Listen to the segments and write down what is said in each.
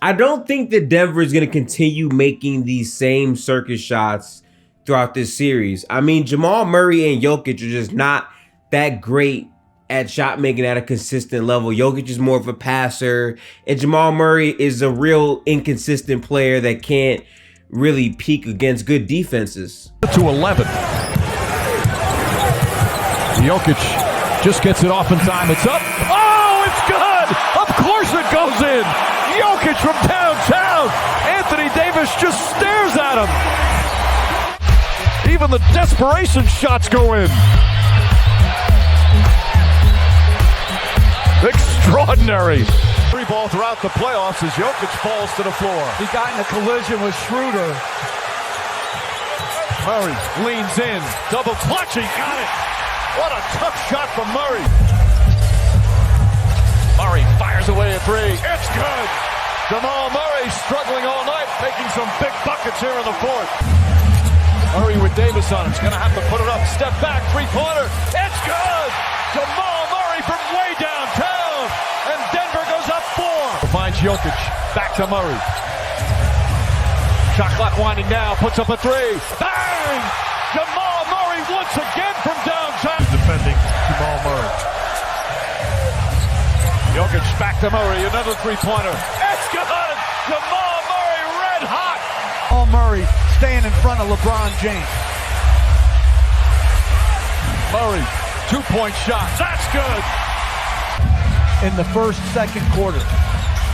I don't think that Denver is going to continue making these same circus shots throughout this series. I mean, Jamal Murray and Jokic are just not that great at shot making at a consistent level. Jokic is more of a passer, and Jamal Murray is a real inconsistent player that can't really peak against good defenses. To 11. Jokic just gets it off in time. It's up. Oh, it's good! Of course it goes in! Jokic from downtown! Anthony Davis just stares at him. Even the desperation shots go in. Extraordinary. Free ball throughout the playoffs as Jokic falls to the floor. He got in a collision with Schroeder. Murray leans in. Double clutch. He got it. What a tough shot from Murray. Murray fires away a three. It's good. Jamal Murray struggling all night, making some big buckets here in the fourth. Murray with Davis on him. He's going to have to put it up. Step back. Three-pointer. It's good. Jamal Murray from way downtown. And Denver goes up 4. Finds Jokic. Back to Murray. Shot clock winding down. Puts up a three. Bang! Jamal Murray once again from downtown. Defending Jamal Murray. Jokic back to Murray. Another three-pointer. It's good! Jamal Murray red hot! Jamal Murray staying in front of LeBron James. Murray, 2-point shot. That's good! In the second quarter.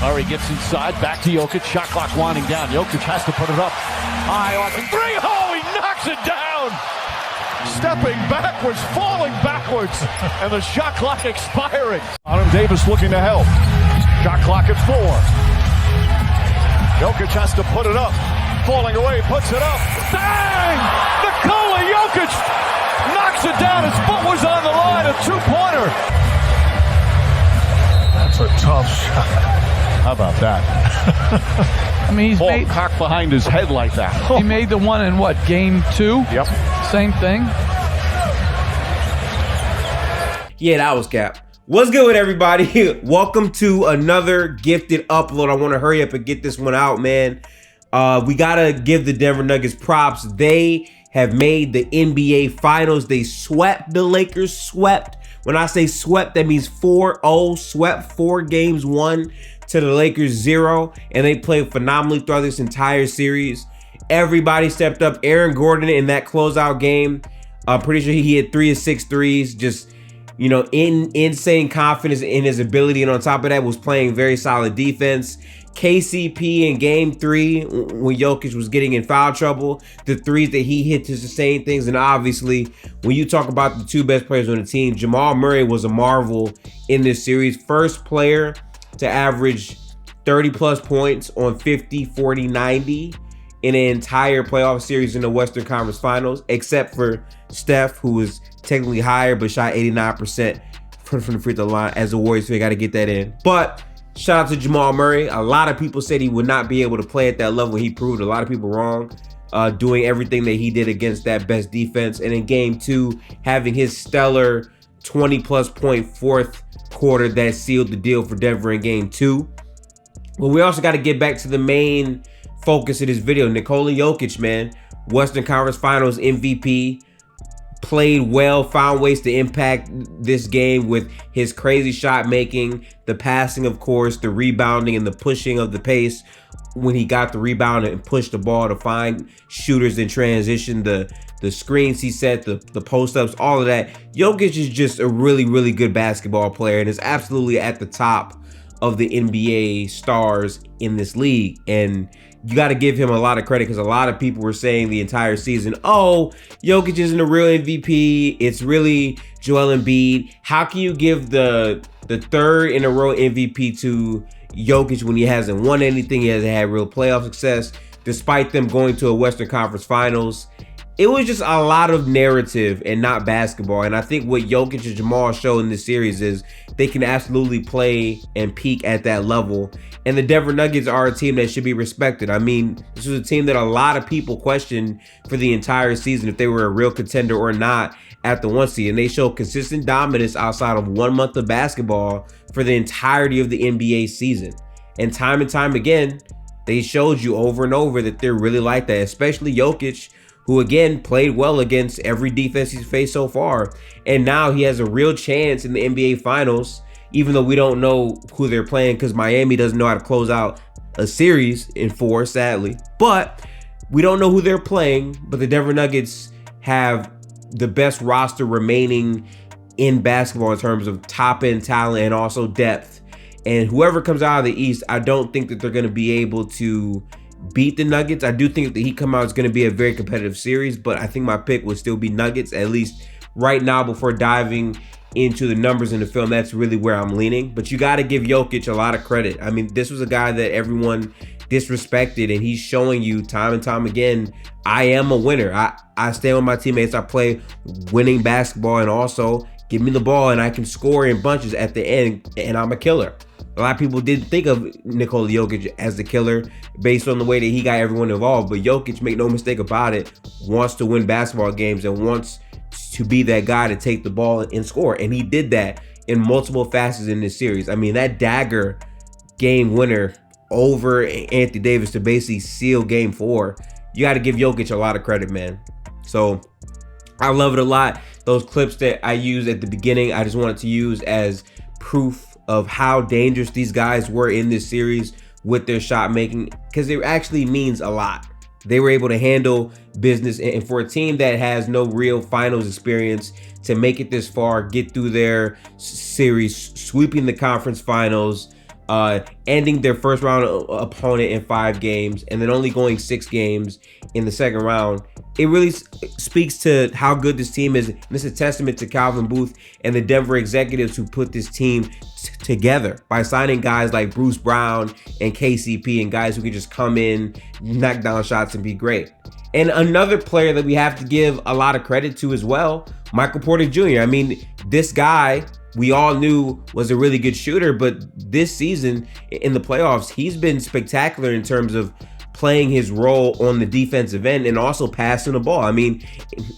Murray gets inside, back to Jokic. Shot clock winding down. Jokic has to put it up. High on three. Oh, he knocks it down! Stepping backwards, falling backwards, and the shot clock expiring. Adam Davis looking to help. Shot clock at 4. Jokic has to put it up. Falling away, puts it up. Bang! Nikola Jokic knocks it down. His foot was on the line. A 2-pointer. That's a tough shot. How about that? I mean, he's Ball cocked behind his head like that. He made the one in what, game 2? Yep. Same thing. Yeah, that was cap. What's good with everybody? Welcome to another gifted upload. I want to hurry up and get this one out, man. We gotta give the Denver Nuggets props. They have made the NBA Finals. They swept the Lakers. Swept. When I say swept, that means 4-0. Swept 4 games, 1 to the Lakers 0, and they played phenomenally throughout this entire series. Everybody stepped up. Aaron Gordon in that closeout game, I'm pretty sure he hit 3 of 6 threes. Just, you know, insane confidence in his ability, and on top of that was playing very solid defense. KCP in game 3 when Jokic was getting in foul trouble, the threes that he hit to sustain things. And obviously when you talk about the 2 best players on the team, Jamal Murray was a marvel in this series. First player to average 30 plus points on 50, 40, 90 in an entire playoff series in the Western Conference Finals, except for Steph, who was technically higher but shot 89% from the free throw line. As a Warriors fan, got to get that in. But shout out to Jamal Murray. A lot of people said he would not be able to play at that level. He proved a lot of people wrong, doing everything that he did against that best defense. And in game 2, having his stellar 20-plus point fourth quarter that sealed the deal for Denver in game 2. But we also got to get back to the main focus of this video. Nikola Jokic, man, Western Conference Finals MVP. Played well, found ways to impact this game with his crazy shot making, the passing, of course, the rebounding and the pushing of the pace when he got the rebound and pushed the ball to find shooters in transition, the screens he set, the post-ups, all of that. Jokic is just a really, really good basketball player and is absolutely at the top of the NBA stars in this league. And you got to give him a lot of credit because a lot of people were saying the entire season, oh, Jokic isn't a real MVP. It's really Joel Embiid. How can you give the 3rd in a row MVP to Jokic when he hasn't won anything? He hasn't had real playoff success, despite them going to a Western Conference Finals. It was just a lot of narrative and not basketball. And I think what Jokic and Jamal show in this series is they can absolutely play and peak at that level. And the Denver Nuggets are a team that should be respected. I mean, this was a team that a lot of people questioned for the entire season if they were a real contender or not at the 1 seed. And they showed consistent dominance outside of 1 month of basketball for the entirety of the NBA season. And time again, they showed you over and over that they're really like that, especially Jokic, who again played well against every defense he's faced so far. And now he has a real chance in the NBA Finals, even though we don't know who they're playing because Miami doesn't know how to close out a series in 4, sadly. But we don't know who they're playing, but the Denver Nuggets have the best roster remaining in basketball in terms of top-end talent and also depth. And whoever comes out of the East, I don't think that they're going to be able to beat the Nuggets. I do think that the Heat come out is going to be a very competitive series, but I think my pick would still be Nuggets, at least right now before diving into the numbers in the film. That's really where I'm leaning. But you got to give Jokic a lot of credit. I mean, this was a guy that everyone disrespected, and he's showing you time and time again, I am a winner. I stand with my teammates. I play winning basketball, and also give me the ball and I can score in bunches at the end, and I'm a killer. A lot of people didn't think of Nikola Jokic as the killer based on the way that he got everyone involved. But Jokic, make no mistake about it, wants to win basketball games and wants to be that guy to take the ball and score. And he did that in multiple facets in this series. I mean, that dagger game winner over Anthony Davis to basically seal game 4, you got to give Jokic a lot of credit, man. So I love it a lot. Those clips that I used at the beginning, I just wanted to use as proof of how dangerous these guys were in this series with their shot making, because it actually means a lot. They were able to handle business, and for a team that has no real finals experience to make it this far, get through their series, sweeping the conference finals, ending their first round opponent in 5 games, and then only going 6 games in the second round. It really speaks to how good this team is. And this is a testament to Calvin Booth and the Denver executives who put this team together by signing guys like Bruce Brown and KCP, and guys who can just come in, knock down shots, and be great. And another player that we have to give a lot of credit to as well, Michael Porter Jr. I mean, this guy we all knew was a really good shooter, but this season in the playoffs, he's been spectacular in terms of playing his role on the defensive end and also passing the ball. I mean,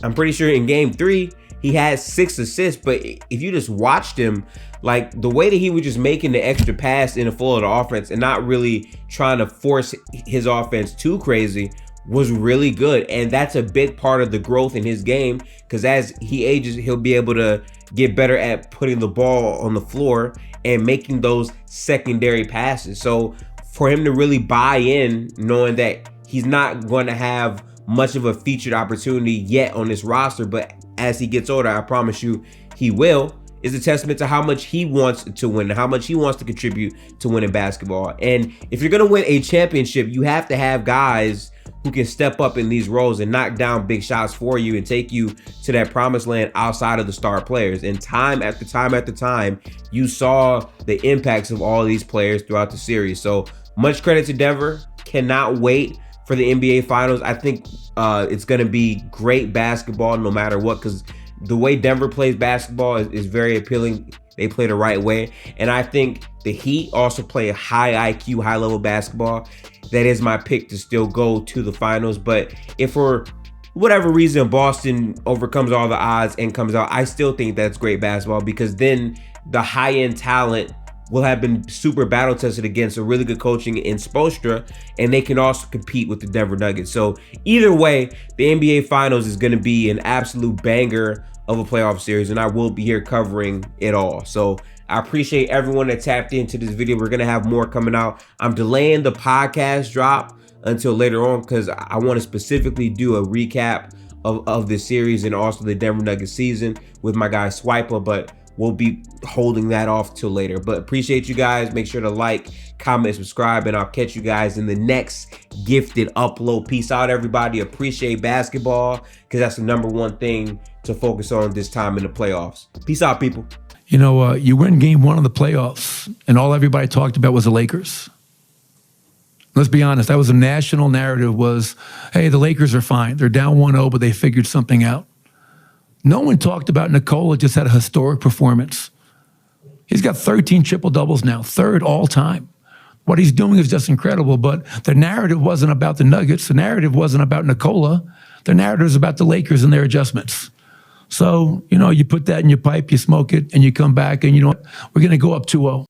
I'm pretty sure in game 3, he had 6 assists, but if you just watched him, like the way that he was just making the extra pass in the flow of the offense and not really trying to force his offense too crazy was really good. And that's a big part of the growth in his game, because as he ages, he'll be able to get better at putting the ball on the floor and making those secondary passes. So for him to really buy in, knowing that he's not going to have much of a featured opportunity yet on this roster, but as he gets older, I promise you he will, is a testament to how much he wants to win, how much he wants to contribute to winning basketball. And if you're going to win a championship, you have to have guys who can step up in these roles and knock down big shots for you and take you to that promised land outside of the star players. And time after time after time, you saw the impacts of all of these players throughout the series. So much credit to Denver. Cannot wait for the NBA Finals. I think it's going to be great basketball no matter what, because the way Denver plays basketball is very appealing. They play the right way. And I think the Heat also play a high IQ, high level basketball. That is my pick to still go to the finals. But if for whatever reason Boston overcomes all the odds and comes out, I still think that's great basketball, because then the high-end talent will have been super battle tested against a really good coaching in Spoelstra, and they can also compete with the Denver Nuggets. So either way, the NBA Finals is going to be an absolute banger of a playoff series, and I will be here covering it all. So I appreciate everyone that tapped into this video. We're going to have more coming out. I'm delaying the podcast drop until later on because I want to specifically do a recap of this series and also the Denver Nuggets season with my guy Swiper, but we'll be holding that off till later. But appreciate you guys. Make sure to like, comment, subscribe, and I'll catch you guys in the next gifted upload. Peace out, everybody. Appreciate basketball, because that's the #1 thing to focus on this time in the playoffs. Peace out, people. You know, you win game 1 of the playoffs, and all everybody talked about was the Lakers. Let's be honest, that was a national narrative was, hey, the Lakers are fine. They're down 1-0, but they figured something out. No one talked about Nikola just had a historic performance. He's got 13 triple-doubles now, 3rd all time. What he's doing is just incredible, but the narrative wasn't about the Nuggets. The narrative wasn't about Nikola. The narrative is about the Lakers and their adjustments. So, you know, you put that in your pipe, you smoke it, and you come back, and you know what? We're going to go up 2-0.